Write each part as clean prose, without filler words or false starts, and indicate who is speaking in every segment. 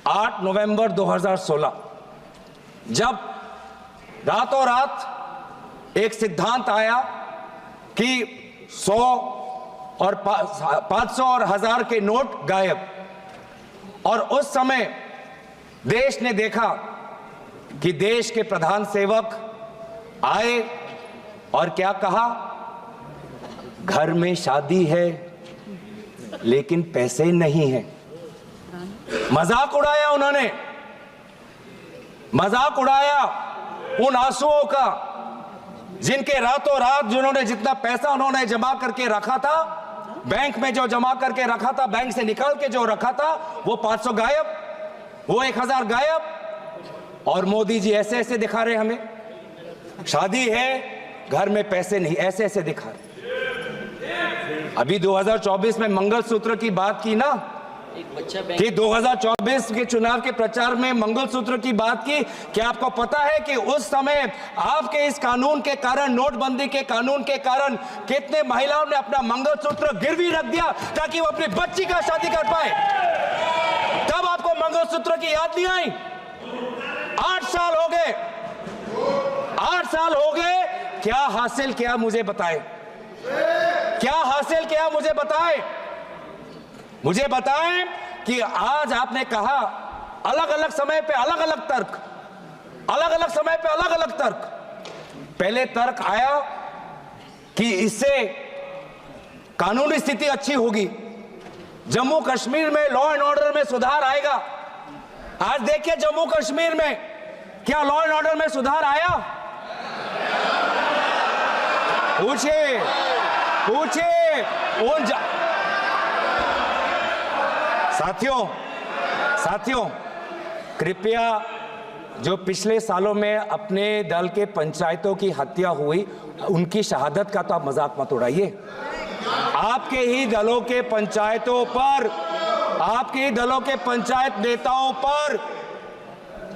Speaker 1: 8 नवंबर 2016 जब रातों रात एक सिद्धांत आया कि 100 और 500 और 1000 के नोट गायब, और उस समय देश ने देखा कि देश के प्रधान सेवक आए और क्या कहा, घर में शादी है लेकिन पैसे नहीं है। मजाक उड़ाया उन्होंने, मजाक उड़ाया उन आंसुओं का जिनके रातों रात जिन्होंने जितना पैसा उन्होंने जमा करके रखा था, बैंक में जो जमा करके रखा था, बैंक से निकाल के जो रखा था, वो 500 गायब, वो 1000 गायब। और मोदी जी ऐसे ऐसे दिखा रहे हमें, शादी है घर में पैसे नहीं, ऐसे ऐसे दिखा रहे। अभी 2024 में मंगलसूत्र की बात की ना, कि 2024 के चुनाव के प्रचार में मंगलसूत्र की बात की। क्या आपको पता है कि उस समय आपके इस कानून के कारण, नोटबंदी के कानून के कारण, कितने महिलाओं ने अपना मंगलसूत्र गिरवी रख दिया ताकि वो अपनी बच्ची का शादी कर पाए? तब आपको मंगलसूत्र की याद नहीं आई? 8 साल हो गए, 8 साल हो गए। क्या हासिल किया मुझे बताए, क्या हासिल किया मुझे बताए, मुझे बताएं कि आज आपने कहा अलग अलग समय पे अलग अलग तर्क, अलग अलग समय पे अलग अलग तर्क। पहले तर्क आया कि इससे कानूनी स्थिति अच्छी होगी, जम्मू कश्मीर में लॉ एंड ऑर्डर में सुधार आएगा। आज देखिए जम्मू कश्मीर में क्या लॉ एंड ऑर्डर में सुधार आया? पूछिए, पूछिए उन साथियों, कृपया जो पिछले सालों में अपने दल के पंचायतों की हत्या हुई, उनकी शहादत का तो आप मजाक मत उड़ाइए। आपके ही दलों के पंचायतों पर, आपके ही दलों के पंचायत नेताओं पर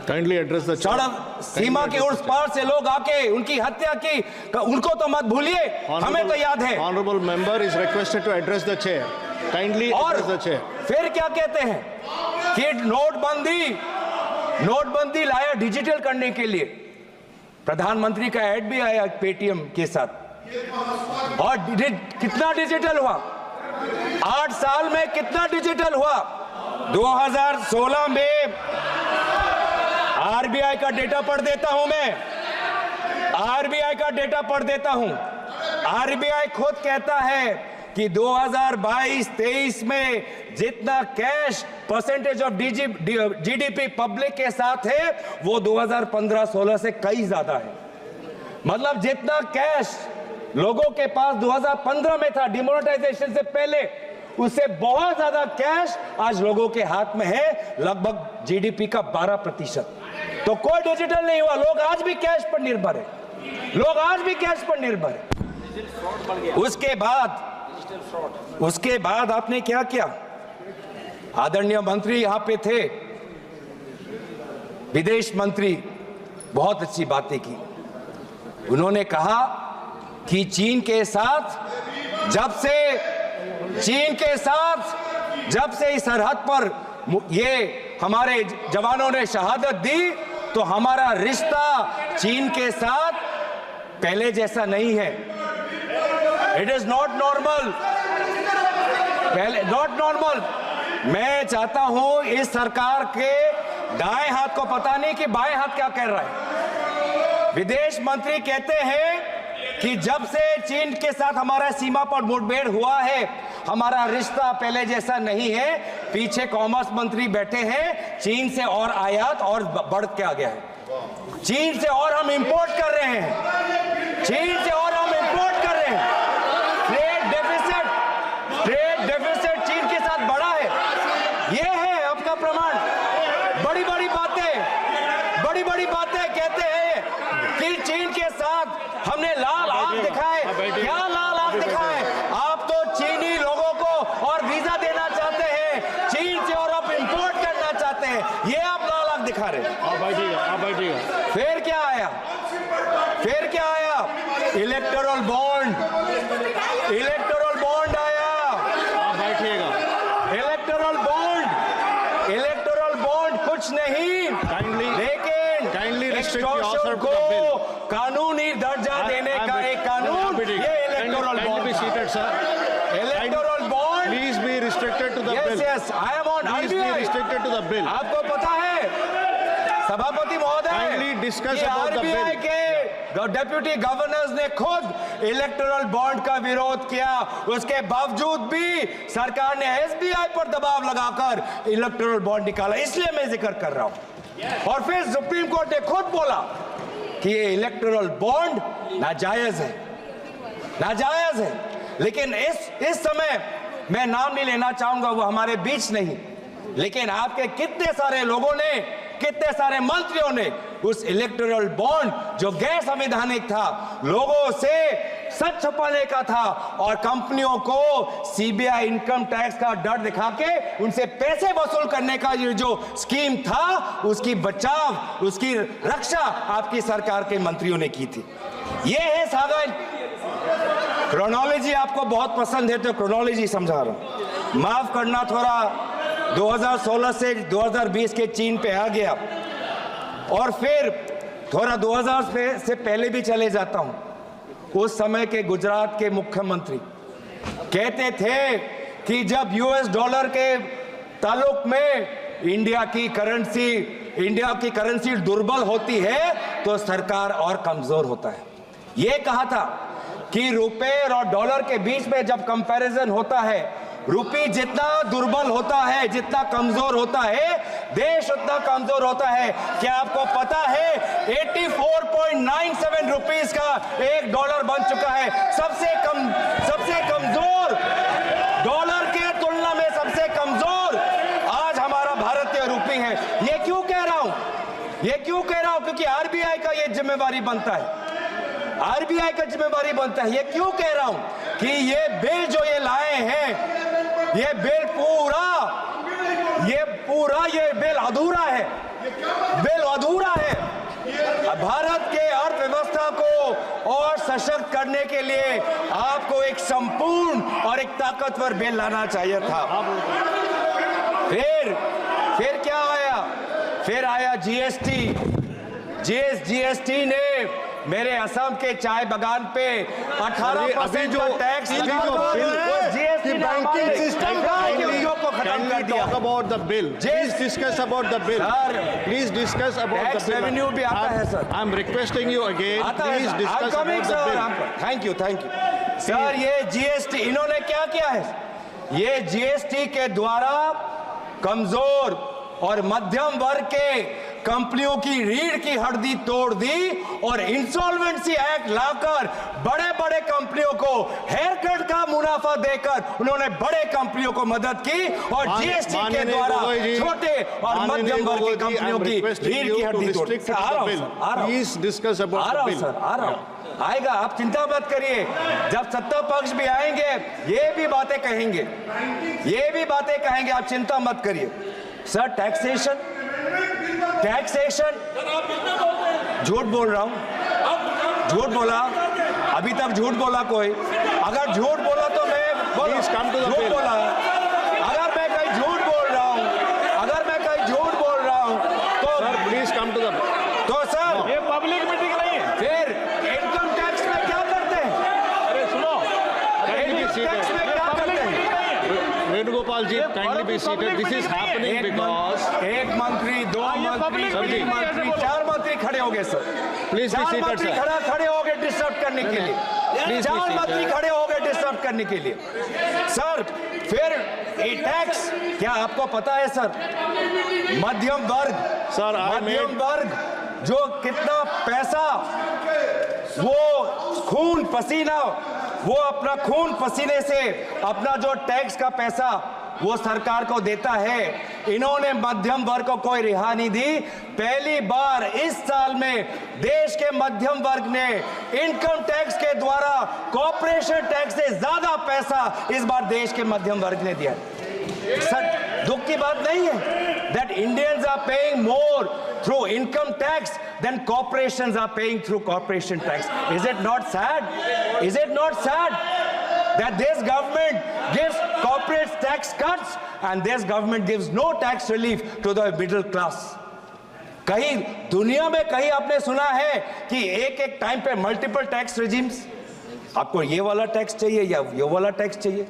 Speaker 2: काइंडली एड्रेस द
Speaker 1: सड़क सीमा के उस पार से लोग आके उनकी हत्या की, उनको तो मत भूलिए, हमें तो याद है।
Speaker 2: Honourable member is requested to address the chair, kindly address the chair.
Speaker 1: फिर क्या कहते हैं कि नोटबंदी लाया डिजिटल करने के लिए। प्रधानमंत्री का ऐड भी आया पेटीएम के साथ, और कितना डिजिटल हुआ? 8 साल में कितना डिजिटल हुआ? 2016 में आरबीआई का डेटा पढ़ देता हूं मैं, आरबीआई का डेटा पढ़ देता हूं। आरबीआई खुद कहता है कि 2022-23 में जितना cash percentage of GDP public के साथ है, वो 2015-16 से कई ज्यादा है। मतलब जितना कैश लोगों के पास 2015 में था डिमोनेटाइजेशन से पहले, उससे बहुत ज्यादा कैश आज लोगों के हाथ में है, लगभग जीडीपी का 12%। तो कोई डिजिटल नहीं हुआ, लोग आज भी कैश पर निर्भर है, लोग आज भी कैश पर निर्भर है। उसके बाद आपने क्या किया? आदरणीय मंत्री यहां पे थे, विदेश मंत्री, बहुत अच्छी बातें की। उन्होंने कहा कि चीन के साथ जब से इस सरहद पर ये हमारे जवानों ने शहादत दी, तो हमारा रिश्ता चीन के साथ पहले जैसा नहीं है। It is not normal, not normal. मैं चाहता हूं इस सरकार के दाएं हाथ को पता नहीं कि बाएं हाथ क्या कह रहा है। विदेश मंत्री कहते हैं कि जब से चीन के साथ हमारा सीमा पर मुठभेड़ हुआ है, हमारा रिश्ता पहले जैसा नहीं है। पीछे कॉमर्स मंत्री बैठे हैं, चीन से और आयात और बढ़ के आ गया है, चीन से और हम इंपोर्ट कर रहे हैं, चीन से और हम इंपोर्ट कर रहे हैं। ट्रेड डेफिसिट चीन के साथ बढ़ा है, ये है आपका प्रमाण। बड़ी बड़ी बातें कहते हैं कि चीन के साथ हमने लाल आंख दिखाए। क्या लाल आंख दिखाए? आप तो चीनी लोगों को और वीजा देना चाहते हैं, चीन से और आप इंपोर्ट करना चाहते हैं, ये आप लाल आंख दिखा रहे हैं।
Speaker 2: आप बैठिएगा।
Speaker 1: फिर क्या आया? इलेक्टोरल बॉन्ड आया।
Speaker 2: आप बैठिएगा।
Speaker 1: इलेक्टोरल बॉन्ड कुछ नहीं, लेकिन
Speaker 2: kindly restrict
Speaker 1: extortion
Speaker 2: yourself to
Speaker 1: को
Speaker 2: the bill.
Speaker 1: कानूनी दर्जा देने का एक कानून, ये electoral
Speaker 2: Kindly be
Speaker 1: bond,
Speaker 2: seated, sir.
Speaker 1: Electoral bond.
Speaker 2: Please be restricted to the bill.
Speaker 1: Yes, I am on
Speaker 2: Please be
Speaker 1: RBI।
Speaker 2: restricted to the bill.
Speaker 1: आपको पता है सभापति महोदय,
Speaker 2: Kindly discuss
Speaker 1: कि
Speaker 2: about the bill.
Speaker 1: RBI के deputy governors ने खुद electoral bond का विरोध किया, उसके बावजूद भी सरकार ने एसबीआई पर दबाव लगाकर इलेक्टोरल बॉन्ड निकाला, इसलिए मैं जिक्र कर रहा हूं। और फिर सुप्रीम कोर्ट ने खुद बोला कि ये इलेक्टोरल बॉन्ड नाजायज है, नाजायज है। लेकिन इस समय मैं नाम नहीं लेना चाहूंगा, वो हमारे बीच नहीं, लेकिन आपके कितने सारे लोगों ने, कितने सारे मंत्रियों ने उस इलेक्टोरल बॉन्ड जो गैर संवैधानिक था, लोगों से सच छुपाने का था और कंपनियों को सीबीआई इनकम टैक्स का डर दिखा के उनसे पैसे वसूल करने का ये जो स्कीम था, उसकी बचाव, उसकी रक्षा आपकी सरकार के मंत्रियों ने की थी। ये है सागर। क्रोनोलॉजी आपको बहुत पसंद है तो क्रोनोलॉजी समझा रहा हूं, माफ करना, थोड़ा 2016 से 2020 के चीन पे आ गया और फिर थोड़ा 2000 से पहले भी चले जाता हूं। उस समय के गुजरात के मुख्यमंत्री कहते थे कि जब यूएस डॉलर के ताल्लुक में इंडिया की करेंसी दुर्बल होती है तो सरकार और कमजोर होता है। यह कहा था कि रुपए और डॉलर के बीच में जब कंपैरिजन होता है, रुपये जितना दुर्बल होता है, जितना कमजोर होता है, देश उतना कमजोर होता है। क्या आपको पता है 84.97 रुपीस का एक डॉलर बन चुका है, सबसे कमजोर डॉलर के तुलना में सबसे कमजोर आज हमारा भारतीय रुपये है। ये क्यों कह रहा हूं, ये क्यों कह रहा हूं? क्योंकि आरबीआई का ये जिम्मेवारी बनता है, आरबीआई का जिम्मेवारी बनता है। ये क्यों कह रहा हूं कि ये बिल जो ये लाए हैं, ये बिल अधूरा है, बिल अधूरा है। भारत के अर्थव्यवस्था को और सशक्त करने के लिए आपको एक संपूर्ण और एक ताकतवर बिल लाना चाहिए था। फिर क्या आया? फिर आया जीएसटी। जीएसटी ने मेरे असम के चाय बागान पे 18% जो टैक्स जीएसटी
Speaker 2: बैंकिंग सिस्टम
Speaker 1: को खत्म कर दिया।
Speaker 2: Talk about the bill. Please discuss about the bill. Please discuss about the
Speaker 1: tax
Speaker 2: bill.
Speaker 1: Revenue भी आता है sir.
Speaker 2: I'm requesting you again. Please discuss about the bill.
Speaker 1: Thank you sir. ये GST इन्होंने क्या किया है? ये जीएसटी के द्वारा कमजोर और मध्यम वर्ग के कंपनियों की रीढ़ की हड्डी तोड़ दी और इंसॉल्वेंसी एक्ट लाकर बड़े बड़े कंपनियों को हेयर कट का मुनाफा देकर उन्होंने बड़े कंपनियों को मदद की और जीएसटी के द्वारा छोटे और मध्यम वर्ग की कंपनियों की रीढ़ की हड्डी तोड़ी।
Speaker 2: Please discuss about the bill.
Speaker 1: आ रहा हूं, आएगा, आप चिंता मत करिए। जब सत्ता पक्ष भी आएंगे ये भी बातें कहेंगे, ये भी बातें कहेंगे, आप चिंता मत करिए। सर टैक्सेशन झूठ बोल रहा हूं, झूठ बोला, अभी तक झूठ बोला कोई? अगर झूठ बोला तो मैं झूठ बोला। अगर मैं कहीं झूठ बोल रहा हूं, तो
Speaker 2: Sir, please come to the
Speaker 1: तो सर
Speaker 3: ये पब्लिक मीटिंग नहीं है।
Speaker 1: फिर इनकम टैक्स में क्या करते हैं?
Speaker 3: अरे सुनो,
Speaker 1: इनकम टैक्स में क्या करते हैं?
Speaker 2: Venugopal ji, kindly be seated. This is happening because
Speaker 1: एक मंत्री, दो मंत्री, तीन मंत्री, चार मंत्री खड़े हो गए सर।
Speaker 2: Please be
Speaker 1: चार
Speaker 2: seated,
Speaker 1: मंत्री
Speaker 2: sir.
Speaker 1: खड़े हो गए डिस्टर्ब करने के लिए।
Speaker 2: Please be
Speaker 1: चार
Speaker 2: seated.
Speaker 1: मंत्री खड़े हो गए डिस्टर्ब करने के लिए। सर फिर ये टैक्स क्या आपको पता है सर? मध्यम वर्ग जो कितना पैसा वो खून पसीना, वो अपना खून पसीने से अपना जो टैक्स का पैसा वो सरकार को देता है, इन्होंने मध्यम वर्ग को कोई रिहा नहीं दी। पहली बार इस साल में देश के मध्यम वर्ग ने इनकम टैक्स के द्वारा कॉर्पोरेशन टैक्स से ज्यादा पैसा इस बार देश के मध्यम वर्ग ने दिया। सर दुख की बात नहीं है that Indians are paying more through income tax than corporations are paying through corporation tax. Is it not sad? Is it not sad? that this government gives corporate tax cuts and this government gives no tax relief to the middle class. कहीं दुनिया में कहीं आपने सुना है कि एक एक टाइम पे मल्टीपल टैक्स रेजिम्स? आपको ये वाला टैक्स चाहिए या ये वाला टैक्स चाहिए?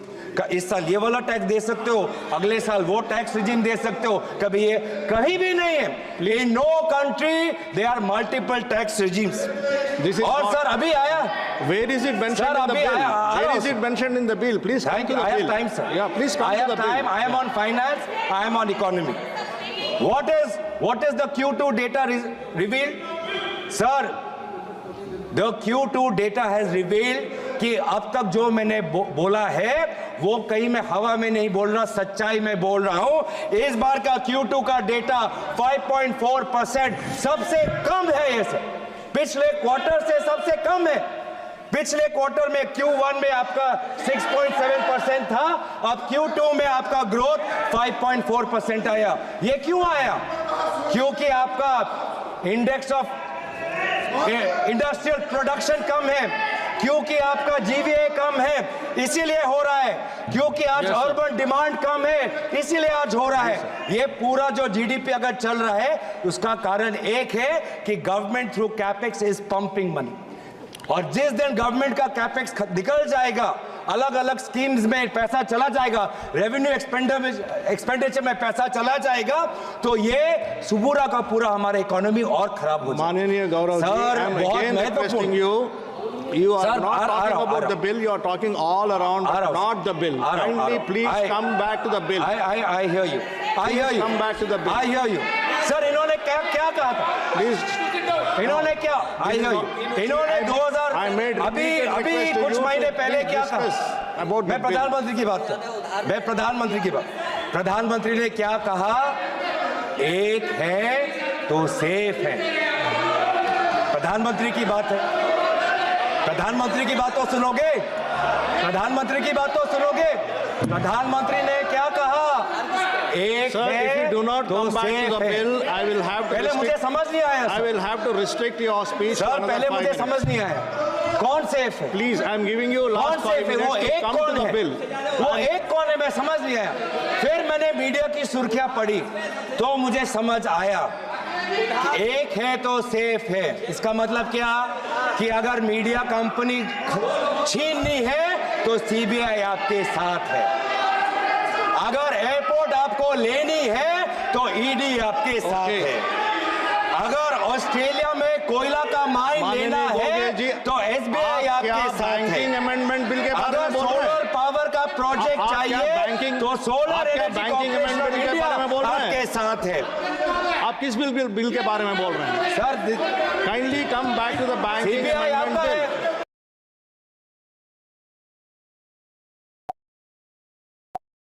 Speaker 1: इस साल ये वाला टैक्स दे सकते हो, अगले साल वो टैक्स रिजीम दे सकते हो, कभी ये कहीं भी नहीं है। In no country they are multiple tax regimes. और सर अभी आया,
Speaker 2: Where is it mentioned in the bill? Where is it mentioned in the bill? Please come to the bill.
Speaker 1: I have time, sir.
Speaker 2: Yeah, please come
Speaker 1: I
Speaker 2: to
Speaker 1: have
Speaker 2: the bill.
Speaker 1: time. I am on finance. I am on economy. What is the Q2 data revealed? Sir, the Q2 data has revealed कि अब तक जो मैंने बोला है वो कहीं मैं हवा में नहीं बोल रहा, सच्चाई में बोल रहा हूं। इस बार का Q2 का डेटा 5.4% सबसे कम है। ये सर पिछले क्वार्टर से सबसे कम है। पिछले क्वार्टर में Q1 में आपका 6.7% था, अब Q2 में आपका ग्रोथ 5.4% आया। ये क्यों आया? क्योंकि आपका इंडेक्स ऑफ इंडस्ट्रियल प्रोडक्शन कम है, क्योंकि आपका जीवीए कम है, इसीलिए हो रहा है। क्योंकि आज अर्बन डिमांड कम है, इसीलिए आज हो रहा है। ये पूरा जो जीडीपी अगर चल रहा है उसका कारण एक है कि government through capex is pumping money. और जिस दिन गवर्नमेंट का कैपेक्स निकल जाएगा, अलग अलग स्कीम्स में पैसा चला जाएगा, रेवेन्यू एक्सपेंडिचर में पैसा चला जाएगा, तो ये पूरा का पूरा हमारा इकोनॉमी और खराब हो जाएगा।
Speaker 2: माननीय Gaurav ji,
Speaker 1: sir,
Speaker 2: I am
Speaker 1: बहुत
Speaker 2: again requesting
Speaker 1: महत्वपूर्ण।
Speaker 2: you are
Speaker 1: Sir,
Speaker 2: not talking about the bill, you are talking all around, but not the bill. Kindly please come back to the bill.
Speaker 1: I hear you. I hear you.
Speaker 2: Come back to the bill.
Speaker 1: I hear you. Sir इन्होंने क्या क्या कहा था?
Speaker 2: Please.
Speaker 1: इन्होंने क्या? I hear you. इन्होंने 2000 अभी कुछ महीने पहले क्या कहा? मैं प्रधानमंत्री की बात कर, मैं प्रधानमंत्री की बात। प्रधानमंत्री ने क्या कहा? एक है तो सेफ है। प्रधानमंत्री की बात है। प्रधानमंत्री की बात तो सुनोगे? प्रधानमंत्री की बात तो सुनोगे? प्रधानमंत्री ने क्या कहा? एक
Speaker 2: Sir,
Speaker 1: है
Speaker 2: if you do not
Speaker 1: तो
Speaker 2: come back to the
Speaker 1: safe है।
Speaker 2: bill, I will have to
Speaker 1: पहले मुझे समझ नहीं आया
Speaker 2: I will have to restrict your speech.
Speaker 1: Sir, पहले मुझे समझ नहीं आया कौन सेफ है।
Speaker 2: Please, I am giving you
Speaker 1: कौन
Speaker 2: last 5
Speaker 1: सेफ है? वो
Speaker 2: minutes to
Speaker 1: एक
Speaker 2: come
Speaker 1: कौन
Speaker 2: to the
Speaker 1: है?
Speaker 2: bill.
Speaker 1: वो एक कौन है? मैं समझ नहीं आया। फिर मैंने मीडिया की सुर्खियां पढ़ी तो मुझे समझ आया कि एक है तो सेफ है। इसका मतलब क्या कि अगर मीडिया कंपनी छीननी है तो सीबीआई आपके साथ है, अगर एयरपोर्ट आपको लेनी है तो ईडी आपके साथ है, अगर ऑस्ट्रेलिया में कोयला का माइन लेना है तो एसबीआई आपके साथ है।
Speaker 2: बैंकिंग अमेंडमेंट बिल के बारे में बोल रहे हैं?
Speaker 1: सोलर पावर का प्रोजेक्ट चाहिए तो solar energy
Speaker 2: banking amendment bill के बारे में बोल रहे हैं?
Speaker 1: आपके साथ है।
Speaker 2: आप किस बिल के बारे में बोल रहे हैं?
Speaker 1: Sir
Speaker 2: kindly come back to the banking
Speaker 1: CBI